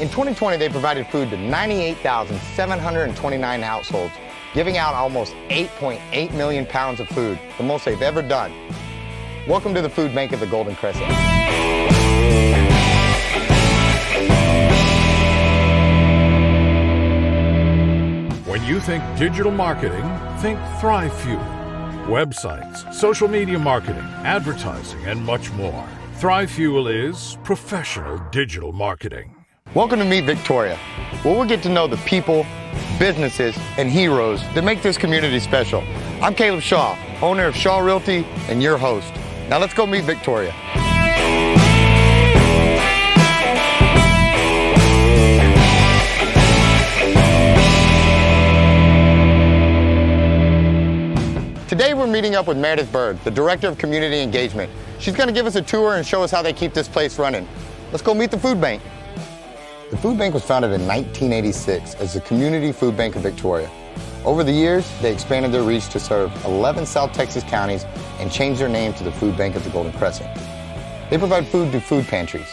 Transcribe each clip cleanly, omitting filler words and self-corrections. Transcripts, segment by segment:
In 2020, they provided food to 98,729 households, giving out almost 8.8 million pounds of food, the most they've ever done. Welcome to the food bank of the Golden Crescent. When you think digital marketing, think ThriveFuel. Websites, social media marketing, advertising, and much more. ThriveFuel is professional digital marketing. Welcome to Meet Victoria, where we'll get to know the people, businesses, and heroes that make this community special. I'm Caleb Shaw, owner of Shaw Realty and your host. Now let's go meet Victoria. Today we're meeting up with Meredith Byrd, the Director of Community Engagement. She's going to give us a tour and show us how they keep this place running. Let's go meet the food bank. The food bank was founded in 1986 as the Community Food Bank of Victoria. Over the years, they expanded their reach to serve 11 South Texas counties and changed their name to the Food Bank of the Golden Crescent. They provide food to food pantries,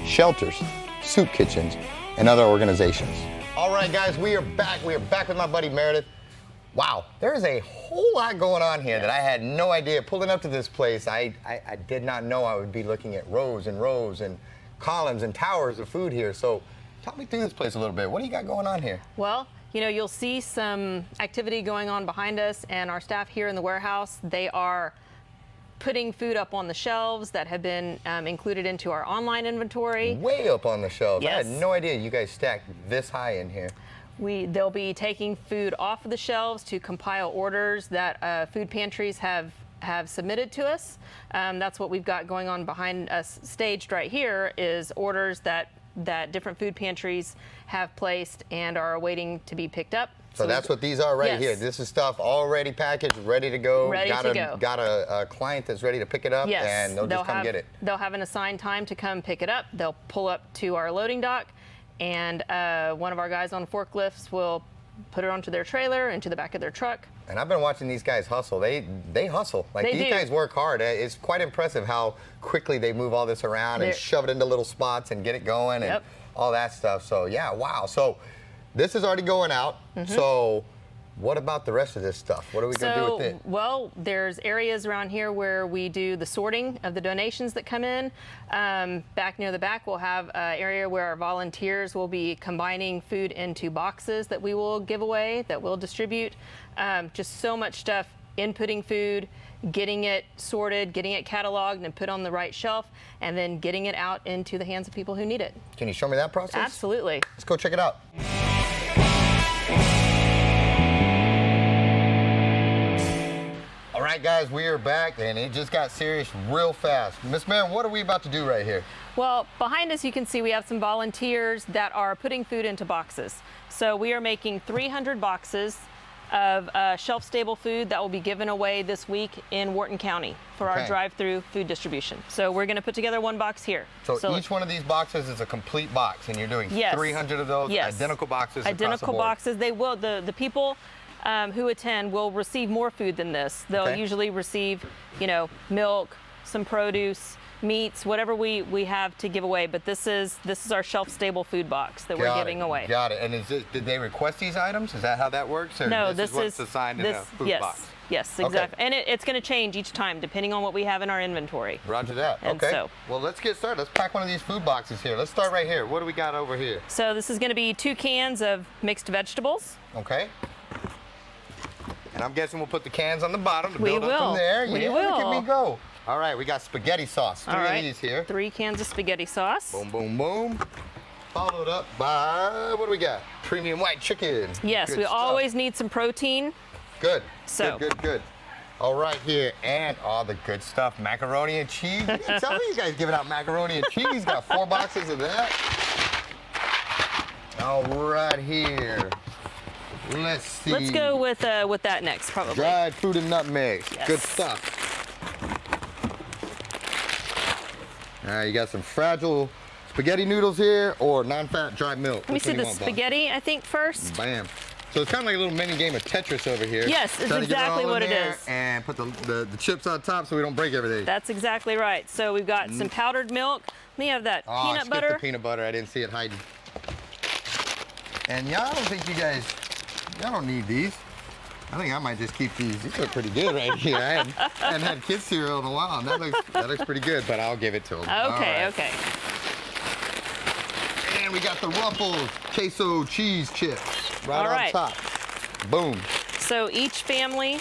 shelters, soup kitchens, and other organizations. All right, guys, we are back. We are back with my buddy Meredith. Wow, there is a whole lot going on here that I had no idea. Pulling up to this place, I did not know I would be looking at rows and rows and columns and towers of food here. So talk me through this place a little bit. What do you got going on here? Well, you know, you'll see some activity going on behind us, and our staff here in the warehouse, they are putting food up on the shelves that have been included into our online inventory. Way up on the shelves. Yes. I had no idea you guys stacked this high in here. They'll be taking food off of the shelves to compile orders that food pantries have submitted to us. That's what we've got going on behind us staged right here is orders that different food pantries have placed and are waiting to be picked up. So that's what these are right here. This is stuff already packaged, ready to go. Got a client that's ready to pick it up, and they'll just come get it. They'll have an assigned time to come pick it up. They'll pull up to our loading dock, and one of our guys on forklifts will put it onto their trailer, into the back of their truck. And I've been watching these guys hustle. They hustle. Like these guys work hard. It's quite impressive how quickly they move all this around and shove it into little spots and get it going and all that stuff. So yeah, wow. So this is already going out. So what about the rest of this stuff? What are we going to do with it? Well, there's areas around here where we do the sorting of the donations that come in. Back near the back, we'll have an area where our volunteers will be combining food into boxes that we will give away, that we'll distribute. Just so much stuff, inputting food, getting it sorted, getting it cataloged and put on the right shelf, and then getting it out into the hands of people who need it. Can you show me that process? Absolutely. Let's go check it out. All right, guys, we are back, and it just got serious real fast. Miss Mary, what are we about to do right here? Well, behind us, you can see we have some volunteers that are putting food into boxes. So we are making 300 boxes of shelf-stable food that will be given away this week in Wharton County for our drive-through food distribution. So we're going to put together one box here. So each one of these boxes is a complete box, and you're doing 300 of those identical boxes across the board. Identical boxes. They will. The people who attend will receive more food than this. They'll usually receive, you know, milk, some produce, meats, whatever we have to give away. But this is our shelf-stable food box that we're giving away. Got it. And did they request these items? Is that how that works? Or no, this is what's assigned in a food box? Yes, exactly. And it's going to change each time depending on what we have in our inventory. Roger that. Okay. Well, let's get started. Let's pack one of these food boxes here. Let's start right here. What do we got over here? So this is going to be 2 cans of mixed vegetables. Okay. And I'm guessing we'll put the cans on the bottom to build up from there. We will. Look at me go. All right, we got spaghetti sauce. 3 of these here. 3 cans of spaghetti sauce. Boom, boom, boom. Followed up by, what do we got? Premium white chicken. Yes, we always need some protein. Good. Good. All right here, and all the good stuff, macaroni and cheese. Tell me you guys giving out macaroni and cheese. Got 4 boxes of that. All right here. Let's see. Let's go with that next, probably. Dried fruit and nutmeg. Yes. Good stuff. All right, you got some fragile spaghetti noodles here, or non-fat dry milk. Let me see the spaghetti, I think, first. Bam. So it's kind of like a little mini game of Tetris over here. Yes, it's exactly what it is. And put the chips on top so we don't break everything. That's exactly right. So we've got some powdered milk. Let me have that peanut butter. The peanut butter. I didn't see it hiding. And y'all don't think y'all don't need these. I think I might just keep these. These look pretty good right here. I hadn't had kids cereal in a while, and that looks pretty good, but I'll give it to them. Okay, okay. And we got the Ruffles queso cheese chips right on top. Boom. So each family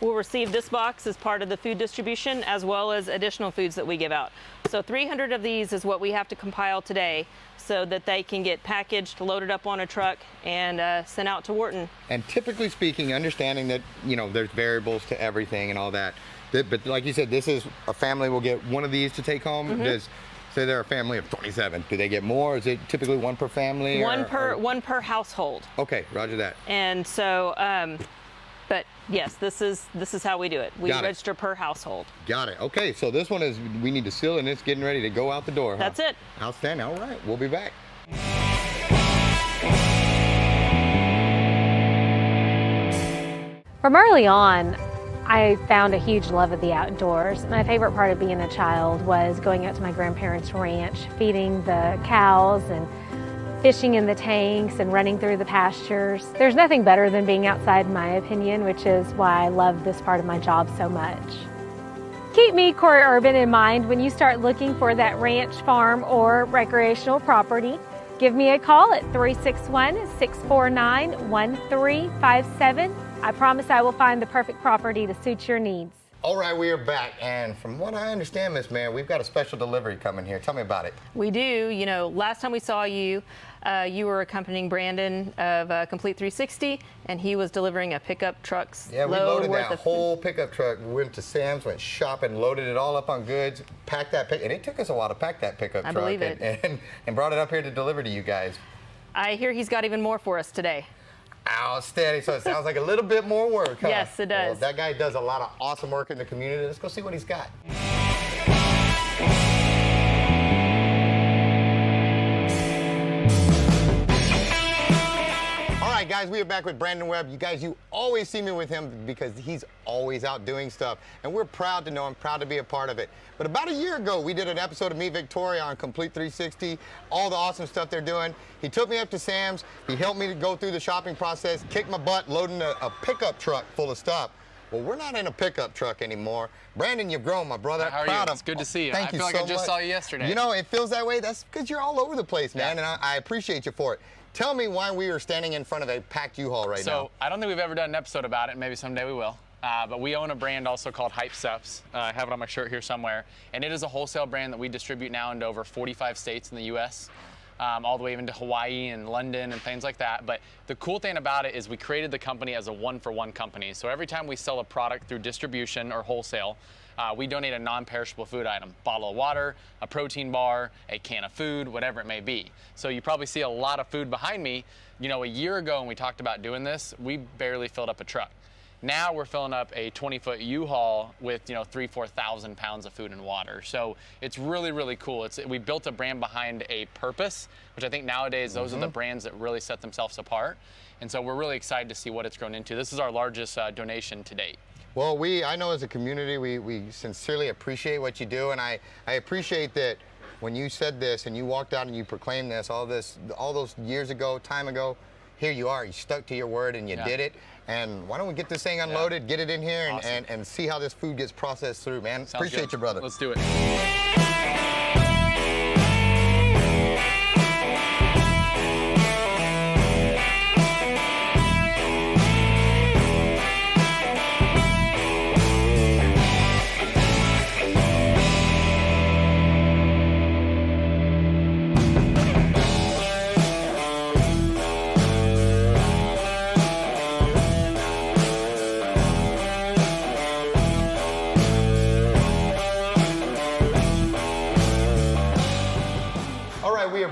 will receive this box as part of the food distribution, as well as additional foods that we give out. So 300 of these is what we have to compile today so that they can get packaged, loaded up on a truck, and sent out to Wharton. And typically speaking, understanding that, there's variables to everything and all that, but like you said, this is a family will get one of these to take home. Say they're a family of 27. Do they get more? Is it typically one per family? One per household. Okay, roger that. And so, but yes, this is how we do it. We register per household. Got it. Okay, so this one is, we need to seal and it's getting ready to go out the door. That's it. Outstanding. All right, we'll be back. From early on, I found a huge love of the outdoors. My favorite part of being a child was going out to my grandparents' ranch, feeding the cows and fishing in the tanks and running through the pastures. There's nothing better than being outside, in my opinion, which is why I love this part of my job so much. Keep me, Corri Urban, in mind when you start looking for that ranch, farm, or recreational property. Give me a call at 361-649-1357. I promise I will find the perfect property to suit your needs. All right, we are back, and from what I understand, Miss Mary, we've got a special delivery coming here. Tell me about it. We do. Last time we saw you, you were accompanying Brandon of Complete 360, and he was delivering a pickup truck's load. Yeah, we loaded that whole pickup truck. We went to Sam's, went shopping, loaded it all up on goods, packed that and it took us a while to pack that pickup truck. I believe it. And brought it up here to deliver to you guys. I hear he's got even more for us today. Outstanding. So it sounds like a little bit more work, huh? Yes, it does. Well, that guy does a lot of awesome work in the community. Let's go see what he's got. All right, guys, we are back with Brandon Webb. You guys, you always see me with him because he's always out doing stuff. And we're proud to know him, proud to be a part of it. But about a year ago, we did an episode of Meet Victoria on Complete 360, all the awesome stuff they're doing. He took me up to Sam's. He helped me to go through the shopping process, kicked my butt loading a pickup truck full of stuff. Well, we're not in a pickup truck anymore. Brandon, you've grown, my brother. How are you? It's good to see you. Thank you so much. I feel like I just saw you yesterday. It feels that way. That's because you're all over the place, man, and I appreciate you for it. Tell me why we are standing in front of a packed U-Haul right now. So I don't think we've ever done an episode about it. Maybe someday we will. But we own a brand also called Hypd Supps. I have it on my shirt here somewhere. And it is a wholesale brand that we distribute now into over 45 states in the U.S., all the way even to Hawaii and London and things like that. But the cool thing about it is we created the company as a one-for-one company. So every time we sell a product through distribution or wholesale, we donate a non-perishable food item, bottle of water, a protein bar, a can of food, whatever it may be. So you probably see a lot of food behind me. A year ago when we talked about doing this, we barely filled up a truck. Now we're filling up a 20-foot U-Haul with 3,000-4,000 pounds of food and water. So it's really, really cool. We built a brand behind a purpose, which I think nowadays those are the brands that really set themselves apart. And so we're really excited to see what it's grown into. This is our largest donation to date. Well, I know as a community, we sincerely appreciate what you do, and I appreciate that when you said this and you walked out and you proclaimed this, all those years ago, time ago, here you are, you stuck to your word and you did it. And why don't we get this thing unloaded, get it in here, Awesome. and see how this food gets processed through, man. Sounds Appreciate good. you, brother. Let's do it.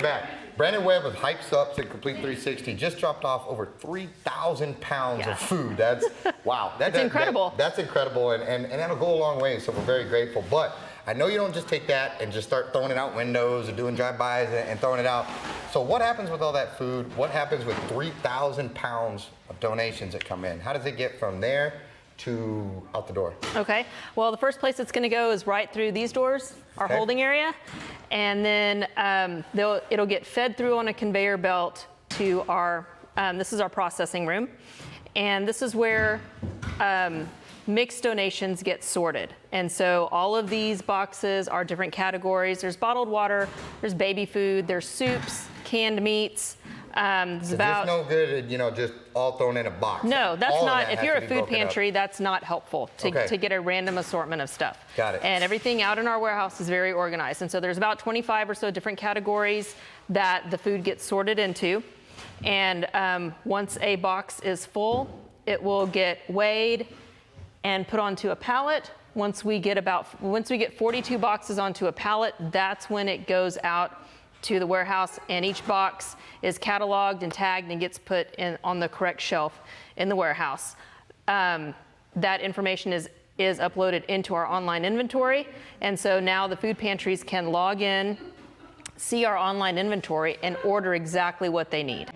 Back. Brandon Webb with Hypd Supps and Complete 360 just dropped off over 3,000 pounds of food. That's wow. That's incredible. That's incredible, and that'll go a long way. So we're very grateful. But I know you don't just take that and just start throwing it out windows or doing drive-bys and throwing it out. So what happens with all that food? What happens with 3,000 pounds of donations that come in? How does it get from there to out the door? Okay. Well, the first place it's going to go is right through these doors, our holding area, and then it'll get fed through on a conveyor belt to our. This is our processing room, and this is where mixed donations get sorted. And so all of these boxes are different categories. There's bottled water, there's baby food, there's soups, canned meats. It's no good, just all thrown in a box. No, that's all not. that If you're a food pantry, that's not helpful to get a random assortment of stuff. Got it. And everything out in our warehouse is very organized. And so there's about 25 or so different categories that the food gets sorted into. And once a box is full, it will get weighed and put onto a pallet. Once we get 42 boxes onto a pallet, that's when it goes out to the warehouse, and each box is cataloged and tagged and gets put in on the correct shelf in the warehouse. That information is uploaded into our online inventory, and so now the food pantries can log in, see our online inventory, and order exactly what they need.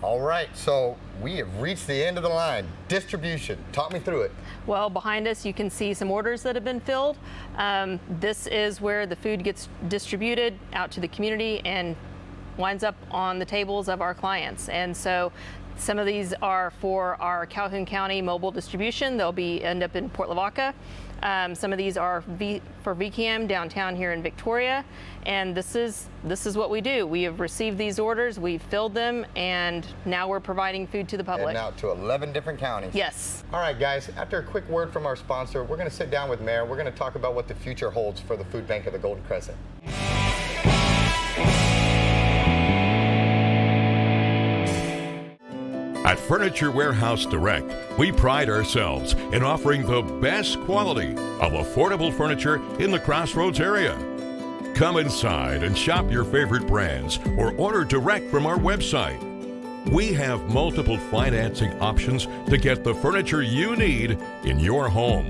All right, so we have reached the end of the line. Distribution, talk me through it. Well, behind us you can see some orders that have been filled. This is where the food gets distributed out to the community and winds up on the tables of our clients. And so some of these are for our Calhoun County mobile distribution. They'll end up in Port Lavaca. Some of these are for VCAM downtown here in Victoria, and this is what we do. We have received these orders, we've filled them, and now we're providing food to the public. And out to 11 different counties. Yes. All right, guys, after a quick word from our sponsor, we're going to sit down with Mayor. We're going to talk about what the future holds for the food bank of the Golden Crescent. At Furniture Warehouse Direct, we pride ourselves in offering the best quality of affordable furniture in the Crossroads area. Come inside and shop your favorite brands or order direct from our website. We have multiple financing options to get the furniture you need in your home.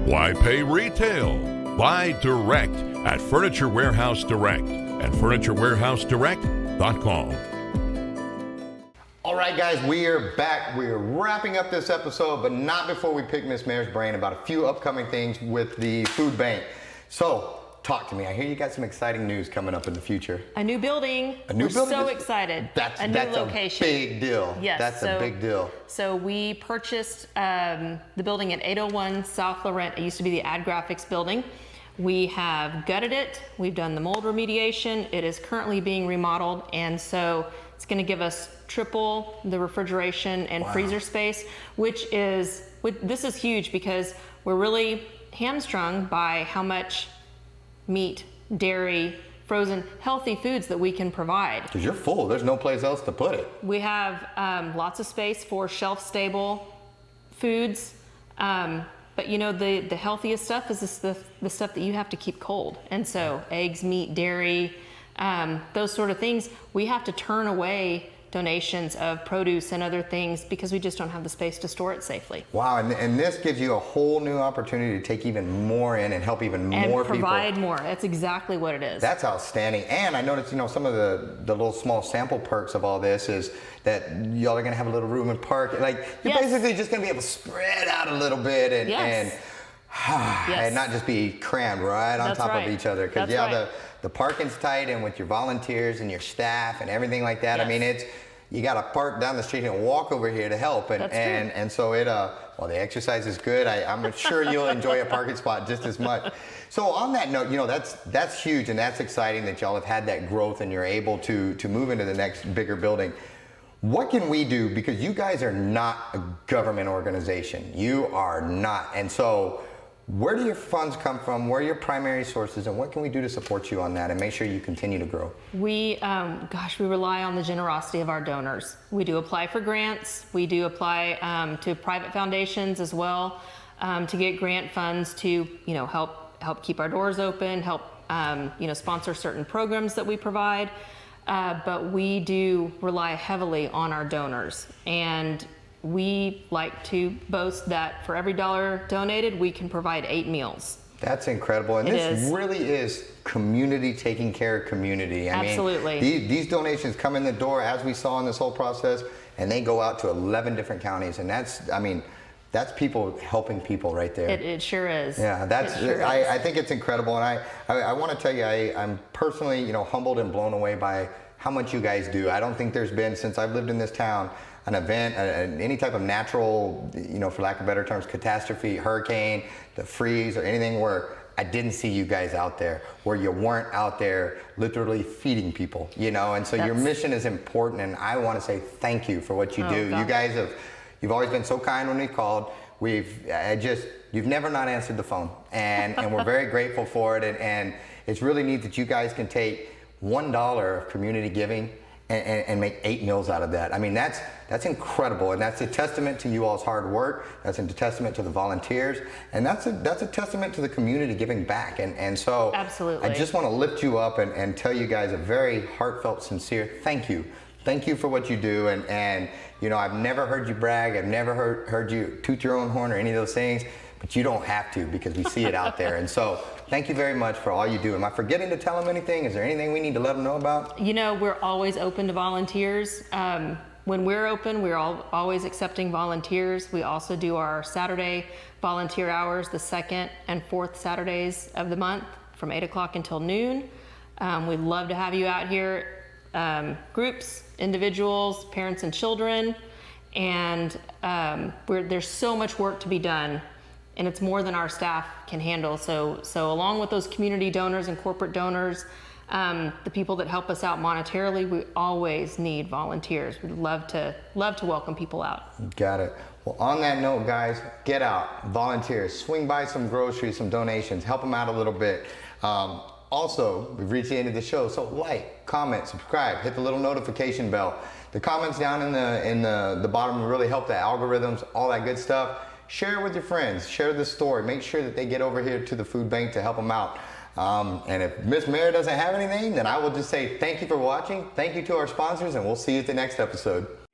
Why pay retail? Buy direct at Furniture Warehouse Direct and FurnitureWarehouseDirect.com. All right, guys, we are back. We are wrapping up this episode, but not before we pick Miss Mayor's brain about a few upcoming things with the food bank. So, talk to me. I hear you got some exciting news coming up in the future. A new building. We're so excited. That's a new location. A big deal. Yes. That's a big deal. So we purchased the building at 801 South Laurent. It used to be the Ad Graphics building. We have gutted it. We've done the mold remediation. It is currently being remodeled, and so it's going to give us triple the refrigeration and freezer space, this is huge because we're really hamstrung by how much meat, dairy, frozen, healthy foods that we can provide. Because you're full, there's no place else to put it. We have lots of space for shelf-stable foods, but the healthiest stuff is the stuff that you have to keep cold. And so eggs, meat, dairy, those sort of things, we have to turn away donations of produce and other things because we just don't have the space to store it safely. Wow, and this gives you a whole new opportunity to take even more in and help even more people. And provide more. That's exactly what it is. That's outstanding. And I noticed, some of the little small sample perks of all this is that y'all are gonna have a little room and park. Like, you're basically just gonna be able to spread out a little bit and and not just be crammed right on top of each other. Because the parking's tight, and with your volunteers and your staff and everything like that, I mean, you got to park down the street and walk over here to help, and so the exercise is good. I'm sure you'll enjoy a parking spot just as much. So on that note, that's huge, and that's exciting that y'all have had that growth and you're able to move into the next bigger building. What can we do, because you guys are not a government organization, you are not, and so where do your funds come from? Where are your primary sources, and what can we do to support you on that and make sure you continue to grow? We rely on the generosity of our donors. We do apply for grants. We do apply to private foundations as well to get grant funds to help keep our doors open, help sponsor certain programs that we provide. But we do rely heavily on our donors, and we like to boast that for every $1 donated, we can provide 8 meals. That's incredible. And It this is. really is community taking care of community. I Absolutely. mean, these donations come in the door, as we saw in this whole process, and they go out to 11 different counties. And that's, I mean, that's people helping people right there. It sure is. Yeah, that's. It sure is. I think it's incredible, and I want to tell you, I'm personally, you know, humbled and blown away by how much you guys do. I don't think there's been, since I've lived in this town, an event, any type of natural, you know, for lack of better terms, catastrophe, hurricane, the freeze, or anything where I didn't see you guys out there, where you weren't out there literally feeding people, you know. And so your mission is important, and I want to say thank you for what you do. God. You guys have. You've always been so kind when we called. You've never not answered the phone, and we're very grateful for it. And it's really neat that you guys can take $1 of community giving and make 8 meals out of that. I mean, that's incredible, and that's a testament to you all's hard work. That's a testament to the volunteers, and that's a testament to the community giving back. And so Absolutely. I just want to lift you up and tell you guys a very heartfelt, sincere thank you. Thank you for what you do, and you know, I've never heard you brag, I've never heard you toot your own horn or any of those things, but you don't have to, because we see it out there. And so thank you very much for all you do. Am I forgetting to tell them anything? Is there anything we need to let them know about? You know, we're always open to volunteers. When we're open, we're always accepting volunteers. We also do our Saturday volunteer hours, the second and fourth Saturdays of the month from 8 o'clock until noon. We'd love to have you out here. Groups, individuals, parents and children, and there's so much work to be done, and it's more than our staff can handle. So along with those community donors and corporate donors, the people that help us out monetarily, we always need volunteers. We'd love to welcome people out. Got it. Well, on that note, guys, get out, volunteers, swing by some groceries, some donations, help them out a little bit. Also, we've reached the end of the show, so like, comment, subscribe, hit the little notification bell. The comments down in the bottom really help the algorithms, all that good stuff. Share it with your friends, share the story, make sure that they get over here to the food bank to help them out. And if Miss Mary doesn't have anything, then I will just say thank you for watching, thank you to our sponsors, and we'll see you at the next episode.